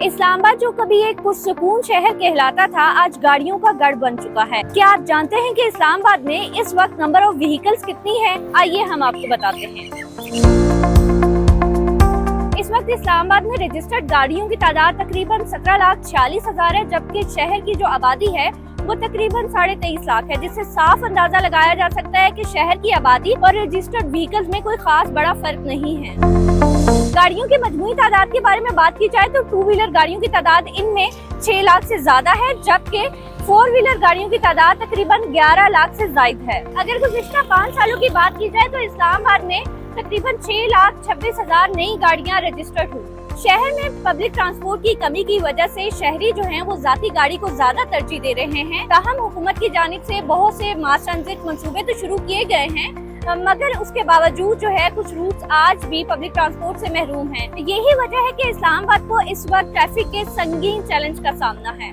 इस्लामाबाद जो कभी एक पुरसुकून शहर कहलाता था, आज गाड़ियों का गढ़ बन चुका है। क्या आप जानते हैं कि इस्लामाबाद में इस वक्त नंबर ऑफ व्हीकल्स कितनी है? आइए हम आपको बताते हैं। इस वक्त इस्लामाबाद में रजिस्टर्ड गाड़ियों की तादाद तकरीबन 17,46,000 है, जबकि शहर की जो आबादी है वो तकरीबन 23.5 लाख है, जिससे साफ अंदाजा लगाया जा सकता है कि शहर की आबादी और रजिस्टर्ड व्हीकल्स में कोई खास बड़ा फर्क नहीं है। गाड़ियों की मजमूई तादाद के बारे में बात की जाए तो 2 व्हीलर गाड़ियों की तादाद इनमें 6 लाख से ज्यादा है, जबकि 4 व्हीलर गाड़ियों की तादाद तकरीबन 11 लाख से ज्यादा है। अगर गुज़िश्ता 5 सालों की बात की जाए तो इस्लामाबाद में तकरीबन 6,26,000 नई गाड़ियां रजिस्टर्ड हुई। शहर में पब्लिक ट्रांसपोर्ट की कमी की वजह से शहरी जो हैं वो जाती गाड़ी को ज्यादा तरजीह दे रहे हैं। ताहम हुकूमत की जानिब से बहुत से मास ट्रांजिट मंसूबे तो शुरू किए गए हैं, मगर उसके बावजूद जो है कुछ रूट्स आज भी पब्लिक ट्रांसपोर्ट से महरूम हैं। यही वजह है कि इस्लामाबाद को इस वक्त ट्रैफिक के संगीन चैलेंज का सामना है।